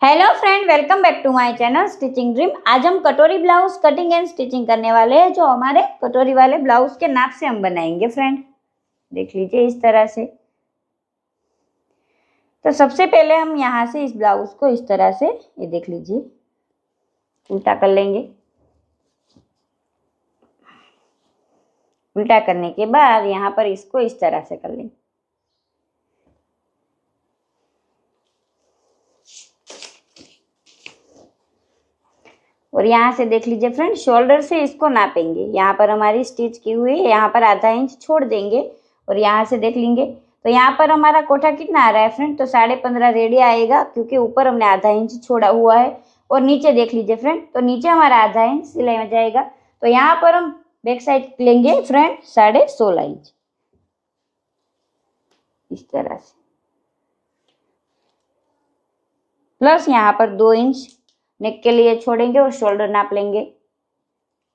Hello friend, welcome back to my channel stitching dream. आज हम कटोरी ब्लाउज कटिंग एंड स्टिचिंग करने वाले हैं, जो हमारे कटोरी वाले ब्लाउज के नाप से हम बनाएंगे। फ्रेंड देख लीजिए इस तरह से। तो सबसे पहले हम यहाँ से इस ब्लाउज को इस तरह से, ये देख लीजिए, उल्टा कर लेंगे। उल्टा करने के बाद यहाँ पर इसको इस तरह से कर लेंगे। और यहाँ से देख लीजिए फ्रेंड, शोल्डर से इसको नापेंगे। यहाँ पर हमारी स्टिच की हुई है, यहाँ पर आधा इंच छोड़ देंगे और यहाँ से देख लेंगे। तो यहाँ पर हमारा कोठा कितना आ रहा है फ्रेंड, तो 15.5 रेडी आएगा, क्योंकि ऊपर हमने आधा इंच छोड़ा हुआ है। और नीचे देख लीजिए फ्रेंड, तो नीचे हमारा आधा इंच सिलाई में जाएगा। तो यहाँ पर हम बैक साइड लेंगे फ्रेंड 16.5 इंच, इस तरह से। प्लस यहाँ पर 2 इंच नेक के लिए छोड़ेंगे और शोल्डर नाप लेंगे।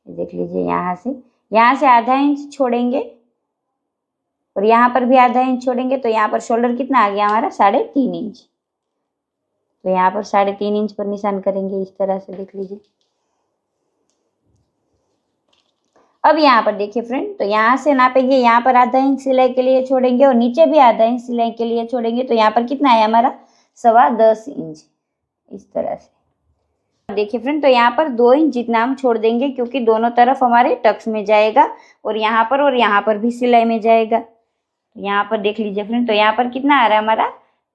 देख लीजिए यहाँ से आधा इंच छोड़ेंगे और यहाँ पर भी आधा इंच छोड़ेंगे। तो यहाँ पर शोल्डर कितना आ गया हमारा, 3.5 इंच। तो यहाँ पर 3.5 इंच पर निशान करेंगे, इस तरह से देख लीजिए। अब यहाँ पर देखिए फ्रेंड, तो यहाँ से नापेंगे, यहाँ पर आधा इंच सिलाई के लिए छोड़ेंगे और नीचे भी आधा इंच सिलाई के लिए छोड़ेंगे। तो यहाँ पर कितना है हमारा, 10.25 इंच, इस तरह से। देखिए फ्रेंड, तो यहाँ पर 2 इंच जितना हम छोड़ देंगे, क्योंकि दोनों तरफ हमारे टक्स में जाएगा और यहाँ पर भी सिलाई में जाएगा। तो यहाँ पर देख लीजिए फ्रेंड, तो यहाँ पर कितना आ रहा है हमारा,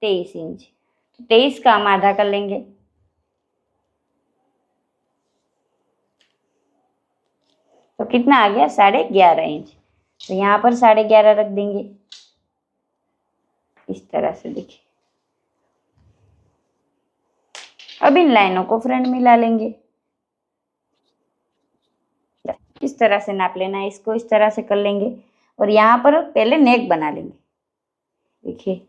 23 इंच। तो 23 का हम आधा कर लेंगे। तो कितना आ गया, 11.5 इंच। तो यहाँ पर 11.5 रख देंगे, इस तरह से। देखिए अब इन लाइनों को फ्रेंड मिला लेंगे। इस तरह से नाप लेना है, इसको इस तरह से कर लेंगे। और यहाँ पर पहले नेक बना लेंगे। देखिए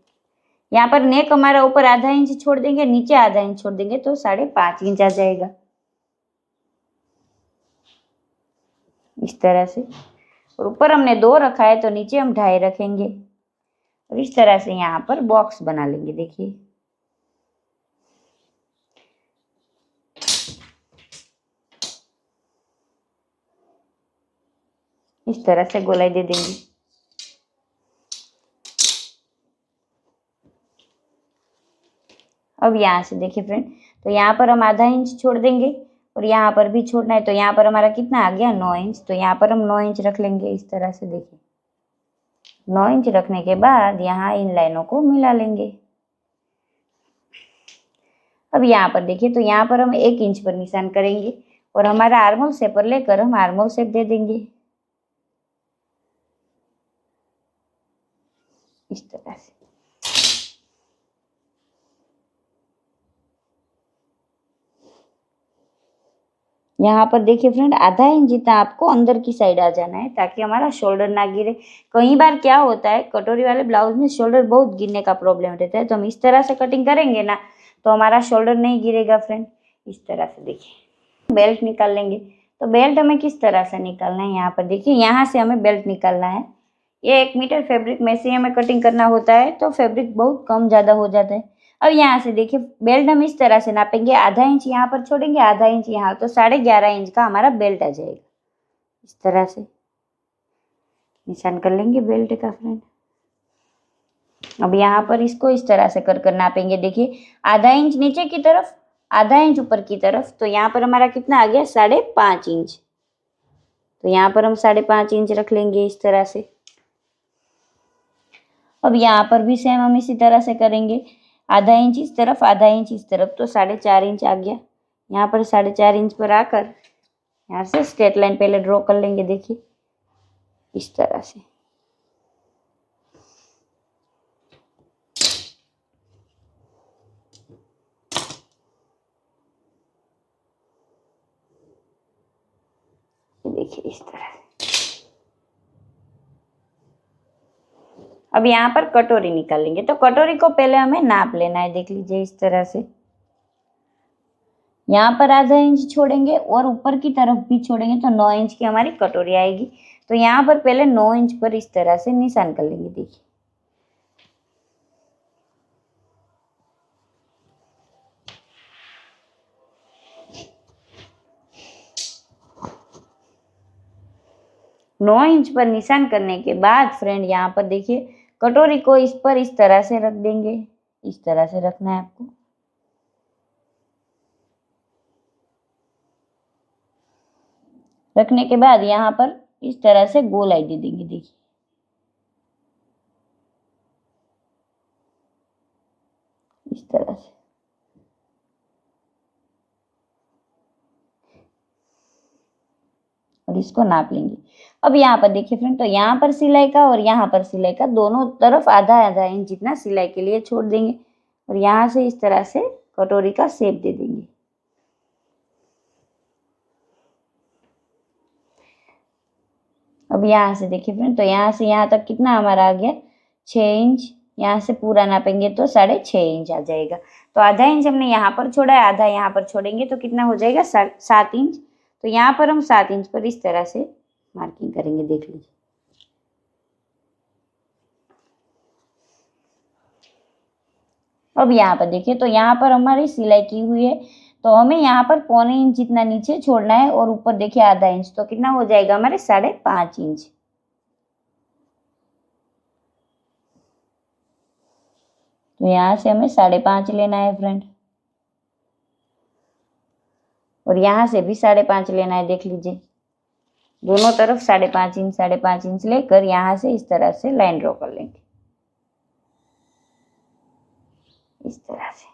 यहाँ पर नेक हमारा ऊपर आधा इंच छोड़ देंगे, नीचे आधा इंच छोड़ देंगे, तो 5.5 इंच आ जाएगा, इस तरह से। और ऊपर हमने 2 रखा है, तो नीचे हम 2.5 रखेंगे और इस तरह से यहाँ पर बॉक्स बना लेंगे। देखिए इस तरह से गोलाई दे देंगे। अब यहाँ से देखिए फ्रेंड, तो यहाँ पर हम आधा इंच छोड़ देंगे और यहाँ पर भी छोड़ना है। तो यहाँ पर हमारा कितना आ गया, 9 इंच। तो यहाँ पर हम 9 इंच रख लेंगे, इस तरह से। देखिए 9 इंच रखने के बाद यहाँ इन लाइनों को मिला लेंगे। अब यहाँ पर देखिए, तो यहाँ पर हम 1 इंच पर निशान करेंगे और हमारा आर्मोल शेप पर लेकर हम आर्मोल शेप दे देंगे, इस तरह से। यहाँ पर देखिए फ्रेंड, आधा इंच जितना आपको अंदर की साइड आ जाना है, ताकि हमारा शोल्डर ना गिरे। कई बार क्या होता है, कटोरी वाले ब्लाउज में शोल्डर बहुत गिरने का प्रॉब्लम रहता है। तो हम इस तरह से कटिंग करेंगे ना, तो हमारा शोल्डर नहीं गिरेगा फ्रेंड, इस तरह से। देखिए बेल्ट निकाल लेंगे। तो बेल्ट हमें किस तरह से निकालना है, यहाँ पर देखिए, यहाँ से हमें बेल्ट निकालना है। ये 1 मीटर फैब्रिक में से हमें कटिंग करना होता है, तो फैब्रिक बहुत कम ज़्यादा हो जाता है। अब यहाँ से देखिए, बेल्ट हम इस तरह से नापेंगे, आधा इंच यहाँ पर छोड़ेंगे, आधा इंच यहाँ, तो 11.5 इंच का हमारा बेल्ट आ जाएगा, इस तरह से निशान कर लेंगे बेल्ट का फ्रेंड। अब यहाँ पर इसको इस तरह से कर नापेंगे। देखिए आधा इंच नीचे की तरफ, आधा इंच ऊपर की तरफ। तो यहाँ पर हमारा कितना आ गया, 5.5 इंच। तो यहाँ पर हम 5.5 इंच रख लेंगे, इस तरह से। अब यहाँ पर भी सेम हम इसी तरह से करेंगे, आधा इंच इस तरफ, आधा इंच इस तरफ, तो 4.5 इंच आ गया। यहाँ पर 4.5 इंच पर आकर यहाँ से स्ट्रेट लाइन पहले ड्रॉ कर लेंगे। देखिए इस तरह से। देखिए इस तरह से। अब यहाँ पर कटोरी निकालेंगे। तो कटोरी को पहले हमें नाप लेना है। देख लीजिए इस तरह से, यहाँ पर आधा इंच छोड़ेंगे और ऊपर की तरफ भी छोड़ेंगे, तो 9 इंच की हमारी कटोरी आएगी। तो यहाँ पर पहले 9 इंच पर इस तरह से निशान कर लेंगे। देखिए 9 इंच पर निशान करने के बाद फ्रेंड यहाँ पर देखिए कटोरी को इस पर इस तरह से रख देंगे। इस तरह से रखना है आपको। रखने के बाद यहाँ पर इस तरह से गोलाई दे देंगे। देखिए इस तरह से। और इसको नाप लेंगे। अब यहाँ पर देखिए फ्रेंड, तो यहाँ पर सिलाई का और यहाँ पर सिलाई का दोनों तरफ आधा आधा इंच जितना सिलाई के लिए छोड़ देंगे और यहाँ से इस तरह से कटोरी का शेप दे देंगे। अब यहाँ से देखिए फ्रेंड, तो यहाँ से यहाँ तक कितना हमारा आ गया 6 इंच। यहाँ से पूरा नापेंगे तो 6.5 इंच आ जाएगा। तो आधा इंच हमने यहाँ पर छोड़ा है, आधा यहाँ पर छोड़ेंगे तो कितना हो जाएगा 7 इंच। तो यहाँ पर हम 7 इंच पर इस तरह से मार्किंग करेंगे। देख लीजिए। अब यहाँ पर देखिए, तो यहाँ पर हमारी सिलाई की हुई है, तो हमें यहाँ पर 1.25 इंच जितना नीचे छोड़ना है और ऊपर देखिए आधा इंच, तो कितना हो जाएगा हमारे 5.5 इंच। तो यहाँ से हमें 5.5 लेना है फ्रेंड और यहाँ से भी 5.5 लेना है। देख लीजिए, दोनों तरफ 5.5 इंच लेकर यहाँ से इस तरह से लाइन ड्रॉ कर लेंगे। इस तरह से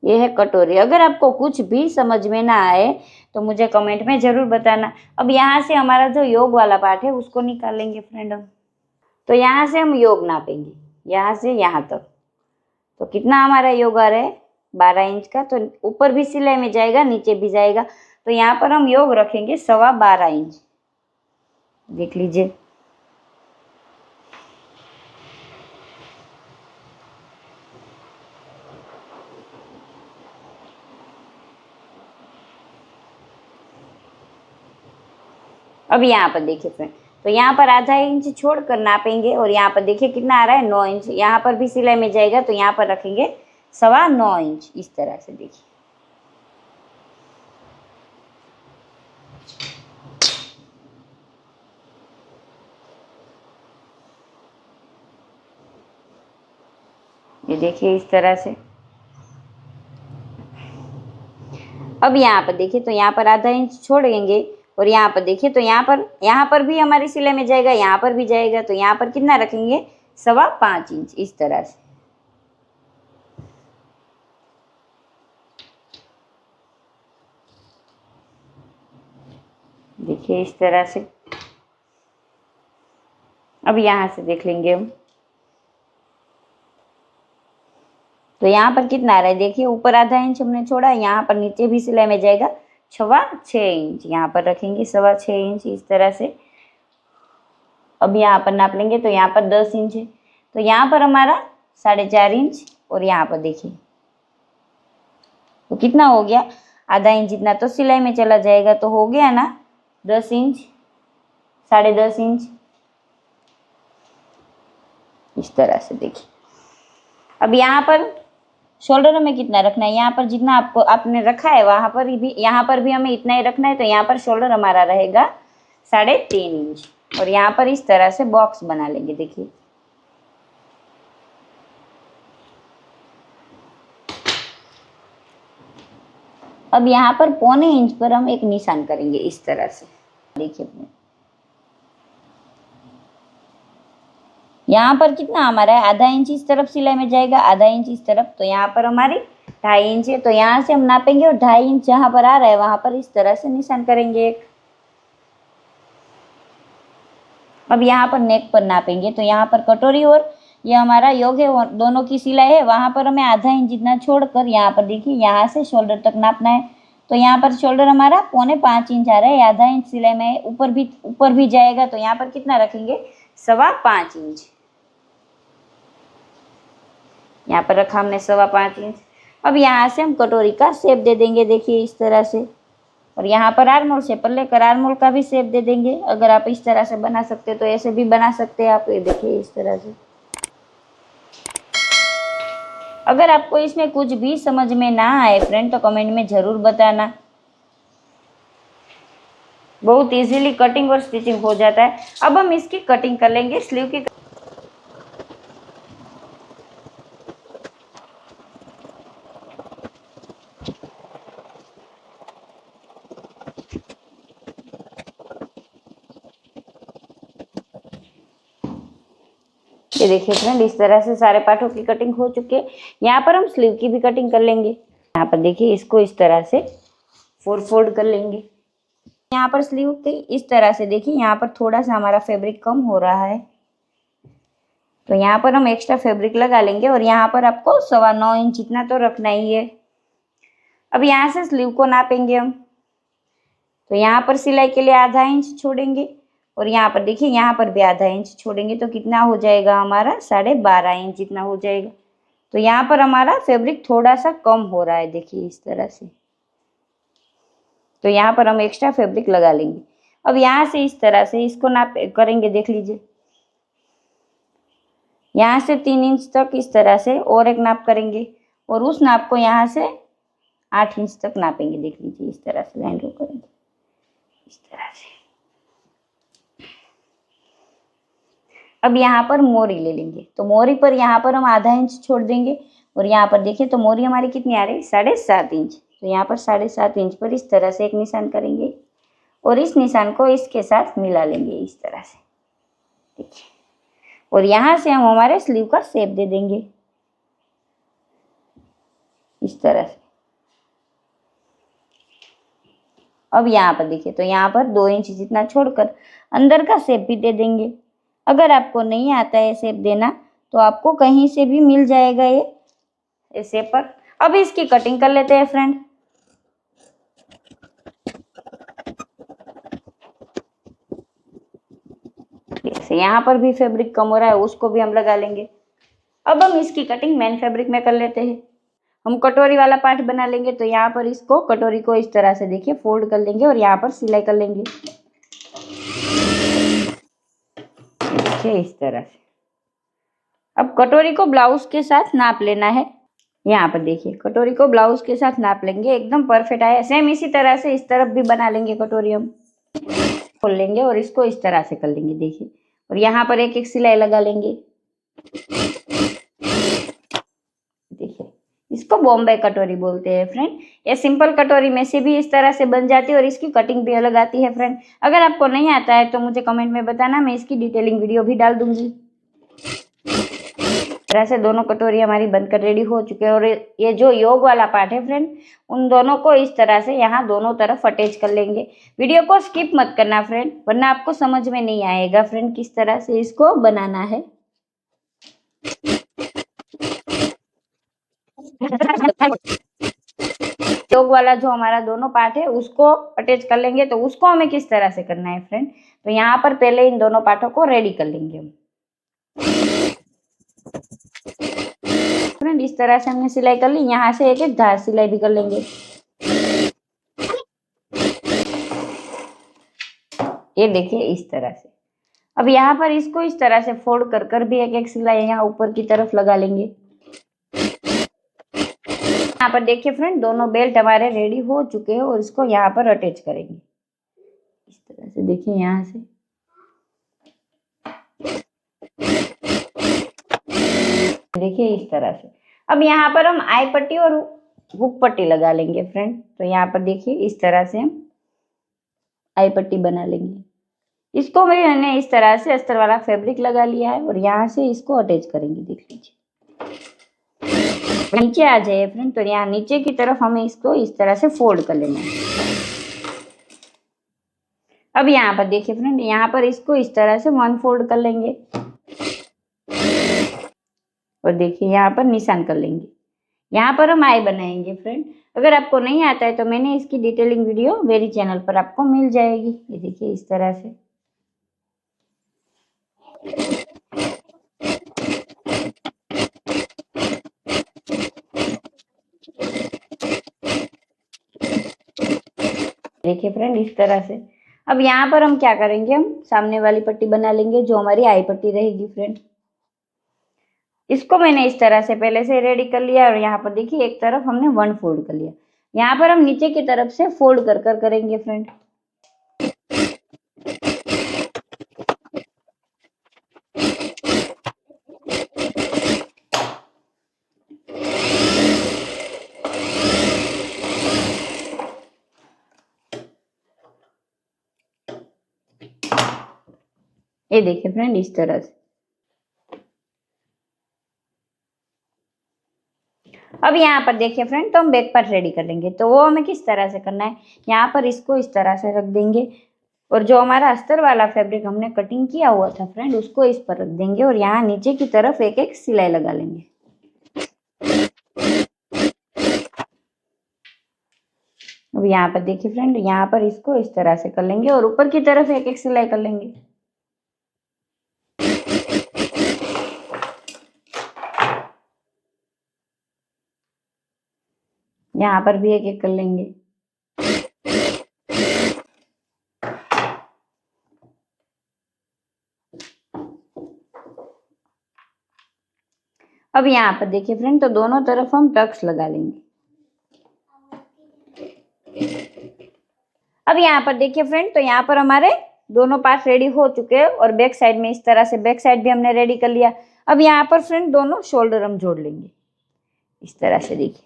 ये है कटोरी। अगर आपको कुछ भी समझ में ना आए तो मुझे कमेंट में जरूर बताना। अब यहाँ से हमारा जो योग वाला पार्ट है उसको निकालेंगे फ्रेंड हम। तो यहाँ से हम योग नापेंगे, यहाँ से यहाँ तक। तो कितना हमारा योग आ रहा है 12 इंच का। तो ऊपर भी सिलाई में जाएगा, नीचे भी जाएगा। तो यहाँ पर हम योग रखेंगे 12.25 इंच। देख लीजिए। अब यहाँ पर देखिए फ्रेंड, तो यहाँ पर आधा इंच छोड़कर नापेंगे और यहाँ पर देखिए कितना आ रहा है 9 इंच। यहाँ पर भी सिलाई में जाएगा तो यहाँ पर रखेंगे 9.25 इंच। इस तरह से देखिए। ये देखिए इस तरह से। अब यहाँ पर देखिए, तो यहाँ पर आधा इंच छोड़ेंगे और यहाँ पर देखिए, तो यहाँ पर भी हमारी सिलाई में जाएगा, यहाँ पर भी जाएगा। तो यहाँ पर कितना रखेंगे 5.25 इंच। इस तरह से। देखिए इस तरह से। अब यहाँ से देख लेंगे हम, तो यहाँ पर कितना आ रहा है। देखिए ऊपर आधा इंच हमने छोड़ा, यहाँ पर नीचे भी सिलाई में जाएगा 6.25 इंच। यहाँ पर रखेंगे 6.25 इंच इस तरह से। अब यहाँ पर नाप लेंगे, तो यहाँ पर 10 इंच है, तो यहाँ पर हमारा 4.5 इंच और यहाँ पर देखिए तो कितना हो गया, आधा इंच जितना तो सिलाई में चला जाएगा। तो हो गया ना 10 इंच, 10.5 इंच। इस तरह से देखिए। अब यहाँ पर शोल्डर में कितना रखना है, यहाँ पर जितना आपको आपने रखा है वहाँ पर भी, यहाँ पर भी हमें इतना ही रखना है। तो यहाँ पर शोल्डर हमारा रहेगा 3.5 इंच और यहाँ पर इस तरह से बॉक्स बना लेंगे। देखिए अब यहाँ पर 1.25 इंच पर हम एक निशान करेंगे इस तरह से। देखिए यहाँ पर कितना हमारा है, आधा इंच इस तरफ सिलाई में जाएगा, आधा इंच इस तरफ। तो यहाँ पर हमारी 2.5 इंच है। तो यहाँ से हम नापेंगे और 2.5 इंच जहाँ पर आ रहा है वहां पर इस तरह से निशान करेंगे एक। अब यहाँ पर नेक पर नापेंगे, तो यहाँ पर कटोरी और ये हमारा योग है, दोनों की सिलाई है, वहां पर हमें आधा इंच जितना छोड़कर यहाँ पर देखिए यहाँ से शोल्डर तक नापना है। तो यहाँ पर शोल्डर हमारा 4.25 इंच आ रहा है, आधा इंच सिलाई में ऊपर भी जाएगा। तो यहाँ पर कितना रखेंगे 5.25 इंच। यहाँ पर रखा हमने 5.25 इंच। अब यहाँ से हम कटोरी का शेप दे देंगे। देखिए इस तरह से। और यहाँ पर आर्मोल शेप पर लेकर आर्मोल का भी शेप दे देंगे। अगर आप इस तरह से बना सकते तो ऐसे भी बना सकते हैं आप। ये देखिए इस तरह से। अगर आपको इसमें कुछ भी समझ में ना आए फ्रेंड तो कमेंट में ज़रूर बताना। बहुत इजीली कटिंग और स्टिचिंग हो जाता है। अब हम इसकी कटिंग कर लेंगे स्लीव की। ये देखिए फ्रेंड, इस तरह से सारे पार्टों की कटिंग हो चुकी है। यहाँ पर हम स्लीव की भी कटिंग कर लेंगे। यहाँ पर देखिए, इसको इस तरह से फोल्ड कर लेंगे। यहाँ पर स्लीव के इस तरह से देखिए, यहाँ पर थोड़ा सा हमारा फैब्रिक कम हो रहा है, तो यहाँ पर हम एक्स्ट्रा फैब्रिक लगा लेंगे और यहाँ पर आपको 9.25 इंच इतना तो रखना ही है। अब यहाँ से स्लीव को नापेंगे हम, तो यहाँ पर सिलाई के लिए आधा इंच छोड़ेंगे और यहाँ पर देखिए, यहाँ पर भी आधा इंच छोड़ेंगे, तो कितना हो जाएगा हमारा 12.5 इंच इतना हो जाएगा। तो यहाँ पर हमारा फैब्रिक थोड़ा सा कम हो रहा है, देखिए इस तरह से। तो यहाँ पर हम एक्स्ट्रा फैब्रिक लगा लेंगे। अब यहाँ से इस तरह से इसको नाप करेंगे, देख लीजिए, यहाँ से 3 इंच तक इस तरह से और एक नाप करेंगे और उस नाप को यहाँ से 8 इंच तक नापेंगे। देख लीजिए, इस तरह से लाइन ड्रॉ करेंगे, इस तरह से। अब यहाँ पर मोरी ले लेंगे, तो मोरी पर यहाँ पर हम आधा इंच छोड़ देंगे और यहाँ पर देखिए, तो मोरी हमारी कितनी आ रही, 7.5 इंच। तो यहाँ पर 7.5 इंच पर इस तरह से एक निशान करेंगे और इस निशान को इसके साथ मिला लेंगे, इस तरह से, देखिए। और यहाँ से हम हमारे स्लीव का शेप दे देंगे, इस तरह से। अब यहाँ पर देखिए, तो यहाँ पर 2 इंच जितना छोड़कर अंदर का शेप भी दे देंगे। अगर आपको नहीं आता है शेप देना, तो आपको कहीं से भी मिल जाएगा ये शेप पर। अब इसकी कटिंग कर लेते हैं फ्रेंड। यहाँ पर भी फैब्रिक कम हो रहा है, उसको भी हम लगा लेंगे। अब हम इसकी कटिंग मेन फैब्रिक में कर लेते हैं। हम कटोरी वाला पार्ट बना लेंगे, तो यहाँ पर इसको कटोरी को इस तरह से देखिए फोल्ड कर लेंगे और यहाँ पर सिलाई कर लेंगे, देखिए इस तरह से। अब कटोरी को ब्लाउज के साथ नाप लेना है। यहाँ पर देखिए, कटोरी को ब्लाउज के साथ नाप लेंगे, एकदम परफेक्ट आया। सेम इसी तरह से इस तरफ भी बना लेंगे कटोरी, हम खोल लेंगे और इसको इस तरह से कर लेंगे, देखिए। और यहाँ पर एक एक सिलाई लगा लेंगे, देखिए। इसको बॉम्बे कटोरी बोलते हैं फ्रेंड। ये सिंपल कटोरी में से भी इस तरह से बन जाती है और इसकी कटिंग भी अलग आती है फ्रेंड। अगर आपको नहीं आता है तो मुझे कमेंट में बताना, मैं इसकी डिटेलिंग वीडियो भी डाल दूंगी। तरह से दोनों कटोरी हमारी बनकर रेडी हो चुके हैं और ये जो योग वाला पार्ट है फ्रेंड, उन दोनों को इस तरह से यहाँ दोनों तरफ अटैच कर लेंगे। वीडियो को स्किप मत करना फ्रेंड, वरना आपको समझ में नहीं आएगा फ्रेंड किस तरह से इसको बनाना है। योग वाला जो हमारा दोनों पार्ट है उसको अटैच कर लेंगे, तो उसको हमें किस तरह से करना है फ्रेंड, तो यहाँ पर पहले इन दोनों पार्टों को रेडी कर लेंगे हम। फ्रेंड इस तरह से हमने सिलाई कर ली, यहाँ से एक एक धार सिलाई भी कर लेंगे, ये देखिए इस तरह से। अब यहाँ पर इसको इस तरह से फोल्ड कर कर भी एक एक सिलाई यहाँ ऊपर की तरफ लगा लेंगे। यहाँ पर देखिए फ्रेंड, दोनों बेल्ट हमारे रेडी हो चुके हैं और इसको यहाँ पर अटैच करेंगे, इस तरह से, देखिए यहाँ से। देखिए इस तरह से। अब यहाँ पर हम आई पट्टी और हुक पट्टी लगा लेंगे फ्रेंड। तो यहाँ पर देखिए इस तरह से हम आई पट्टी बना लेंगे। इसको मैंने इस तरह से अस्तर वाला फैब्रिक लगा लिया है और यहाँ से इसको अटैच करेंगे, देख लीजिए। नीचे आ जाए फ्रेंड, तो यहाँ नीचे की तरफ हमें इसको इस तरह से फोल्ड कर लेना है। अब यहाँ पर देखिए फ्रेंड, यहाँ पर इसको इस तरह से 1 फोल्ड कर लेंगे और देखिए यहाँ पर निशान कर लेंगे। यहाँ पर हम आई बनाएंगे फ्रेंड। अगर आपको नहीं आता है तो मैंने इसकी डिटेलिंग वीडियो मेरी चैनल पर आपको मिल जाएगी, ये देखिए इस तरह से। देखिए फ्रेंड इस तरह से। अब यहाँ पर हम क्या करेंगे, हम सामने वाली पट्टी बना लेंगे जो हमारी आई पट्टी रहेगी फ्रेंड। इसको मैंने इस तरह से पहले से रेडी कर लिया और यहाँ पर देखिए एक तरफ हमने 1 फोल्ड कर लिया। यहाँ पर हम नीचे की तरफ से फोल्ड कर कर करेंगे फ्रेंड। ये देखिए फ्रेंड, इस तरह से। अब यहाँ पर देखिए फ्रेंड, तो हम बैक पार्ट रेडी कर लेंगे। तो वो हमें किस तरह से करना है, यहाँ पर इसको इस तरह से रख देंगे और जो हमारा अस्तर वाला फैब्रिक हमने कटिंग किया हुआ था फ्रेंड, उसको इस पर रख देंगे और यहाँ नीचे की तरफ एक एक सिलाई लगा लेंगे। अब यहाँ पर देखिए फ्रेंड, यहाँ पर इसको इस तरह से कर लेंगे और ऊपर की तरफ एक एक सिलाई कर लेंगे। यहाँ पर भी एक एक कर लेंगे। अब यहाँ पर देखिए फ्रेंड, तो दोनों तरफ हम टक्स लगा लेंगे। अब यहाँ पर देखिए फ्रेंड, तो यहाँ पर हमारे दोनों पार्ट रेडी हो चुके हैं और बैक साइड में इस तरह से बैक साइड भी हमने रेडी कर लिया। अब यहाँ पर फ्रेंड दोनों शोल्डर हम जोड़ लेंगे इस तरह से। देखिए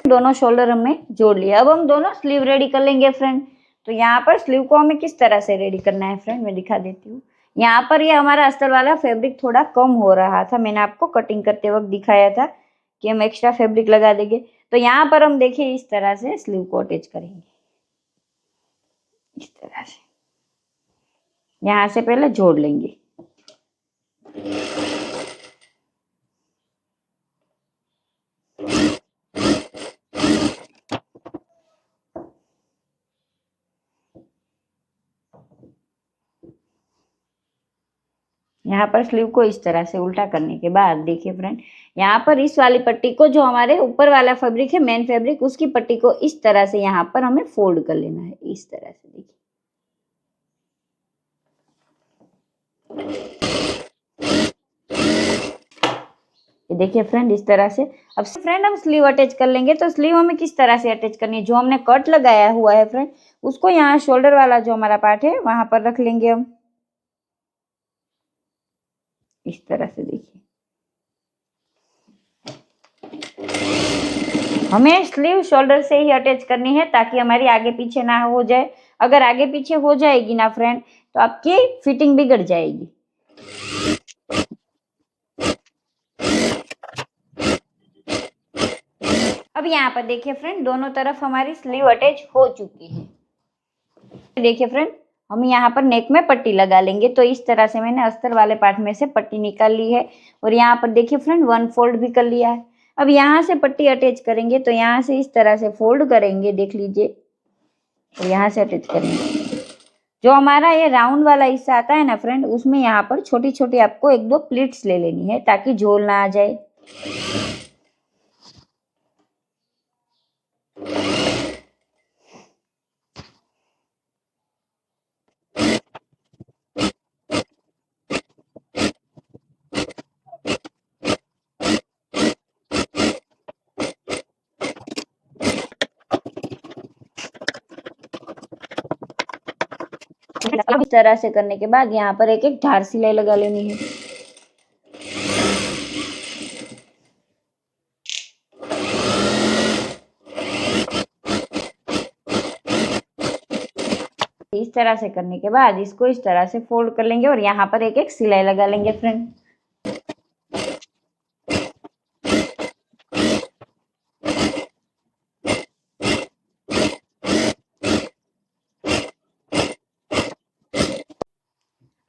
दोनों शोल्डर हमने जोड़ लिया। अब हम दोनों स्लीव रेडी कर लेंगे फ्रेंड। तो यहाँ पर स्लीव को हमें किस तरह से रेडी करना है फ्रेंड, मैं दिखा देती हूँ। यहाँ पर ये हमारा अस्तर वाला फैब्रिक थोड़ा कम हो रहा था, मैंने आपको कटिंग करते वक्त दिखाया था कि हम एक्स्ट्रा फैब्रिक लगा देंगे। तो यहाँ पर हम देखिए इस तरह से स्लीव को अटैच करेंगे इस तरह से। यहाँ से पहले जोड़ लेंगे। यहाँ पर स्लीव को इस तरह से उल्टा करने के बाद देखिए फ्रेंड, यहाँ पर इस वाली पट्टी को, जो हमारे ऊपर वाला फैब्रिक है मेन फैब्रिक, उसकी पट्टी को इस तरह से यहाँ पर हमें फोल्ड कर लेना है इस तरह से। देखिए ये देखिए फ्रेंड, इस तरह से। अब फ्रेंड हम स्लीव अटैच कर लेंगे। तो स्लीव हमें किस तरह से अटैच करनी है, जो हमने कट लगाया हुआ है फ्रेंड, उसको यहाँ शोल्डर वाला जो हमारा पार्ट है वहां पर रख लेंगे हम इस तरह से। देखिए हमें स्लीव शोल्डर से ही अटैच करनी है ताकि हमारी आगे पीछे ना हो जाए। अगर आगे पीछे हो जाएगी ना फ्रेंड, तो आपकी फिटिंग बिगड़ जाएगी। अब यहाँ पर देखिए फ्रेंड, दोनों तरफ हमारी स्लीव अटैच हो चुकी है। देखिए फ्रेंड, हम यहाँ पर नेक में पट्टी लगा लेंगे। तो इस तरह से मैंने अस्तर वाले पार्ट में से पट्टी निकाल ली है और यहाँ पर देखिए फ्रेंड वन फोल्ड भी कर लिया है। अब यहाँ से पट्टी अटैच करेंगे। तो यहाँ से इस तरह से फोल्ड करेंगे, देख लीजिए, और यहाँ से अटैच करेंगे। जो हमारा ये राउंड वाला हिस्सा आता है ना फ्रेंड, उसमें यहाँ पर छोटी छोटी आपको एक दो प्लीट्स ले लेनी है ताकि झोल ना आ जाए। इस तरह से करने के बाद यहाँ पर एक एक धार सिलाई लगा लेनी है। इस तरह से करने के बाद इसको इस तरह से फोल्ड कर लेंगे और यहाँ पर एक एक सिलाई लगा लेंगे फ्रेंड।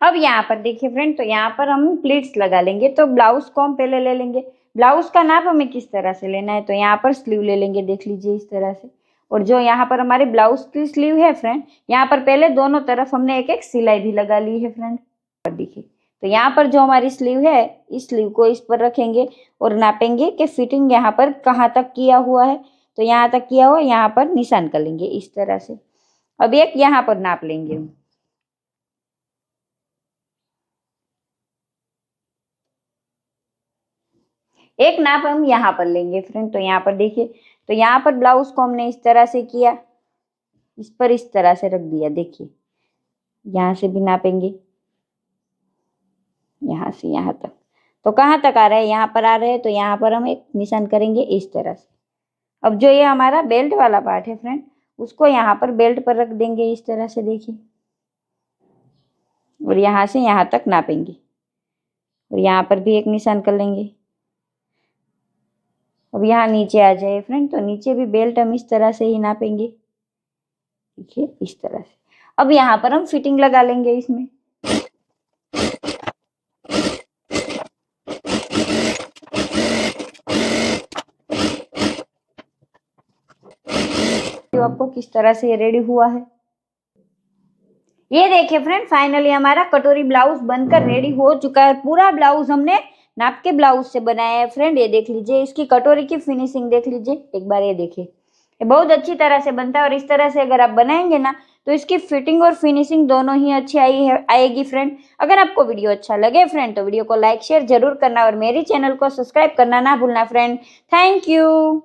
अब यहाँ पर देखिए फ्रेंड, तो यहाँ पर हम प्लीट्स लगा लेंगे। तो ब्लाउज को हम पहले ले लेंगे। ब्लाउज का नाप हमें किस तरह से लेना है, तो यहाँ पर स्लीव ले लेंगे, देख लीजिए इस तरह से। और जो यहाँ पर हमारे ब्लाउज की स्लीव है फ्रेंड, यहाँ पर पहले दोनों तरफ हमने एक एक सिलाई भी लगा ली है फ्रेंड। देखिए, तो यहाँ पर जो हमारी स्लीव है, इस स्लीव को इस पर रखेंगे और नापेंगे कि फिटिंग यहाँ पर कहाँ तक किया हुआ है। तो यहाँ तक किया हुआ, यहाँ पर निशान कर लेंगे इस तरह से। अब एक यहाँ पर नाप लेंगे हम। एक नाप हम यहाँ पर लेंगे फ्रेंड। तो यहाँ पर देखिए, तो यहाँ पर ब्लाउज को हमने इस तरह से किया, इस पर इस तरह से रख दिया। देखिए यहाँ से भी नापेंगे, यहाँ से यहाँ तक। तो कहाँ तक आ रहा है, यहाँ पर आ रहे हैं, तो यहाँ पर हम एक निशान करेंगे इस तरह से। अब जो ये हमारा बेल्ट वाला पार्ट है फ्रेंड, उसको यहाँ पर बेल्ट पर रख देंगे इस तरह से, देखिए, और यहाँ से यहाँ तक नापेंगे और यहाँ पर भी एक निशान कर लेंगे। अब यहाँ नीचे आ जाए फ्रेंड, तो नीचे भी बेल्ट हम इस तरह से ही नापेंगे, देखिए इस तरह से। अब यहाँ पर हम फिटिंग लगा लेंगे इसमें। तो आपको किस तरह से ये रेडी हुआ है। ये देखिए फ्रेंड, फाइनली हमारा कटोरी ब्लाउज बनकर रेडी हो चुका है। पूरा ब्लाउज हमने नाप के ब्लाउज से बनाया है फ्रेंड। ये देख लीजिए, इसकी कटोरी की फिनिशिंग देख लीजिए एक बार, ये देखिए, ये बहुत अच्छी तरह से बनता है। और इस तरह से अगर आप बनाएंगे ना तो इसकी फिटिंग और फिनिशिंग दोनों ही अच्छी आएगी फ्रेंड। अगर आपको वीडियो अच्छा लगे फ्रेंड तो वीडियो को लाइक शेयर जरूर करना और मेरी चैनल को सब्सक्राइब करना ना भूलना फ्रेंड। Thank you.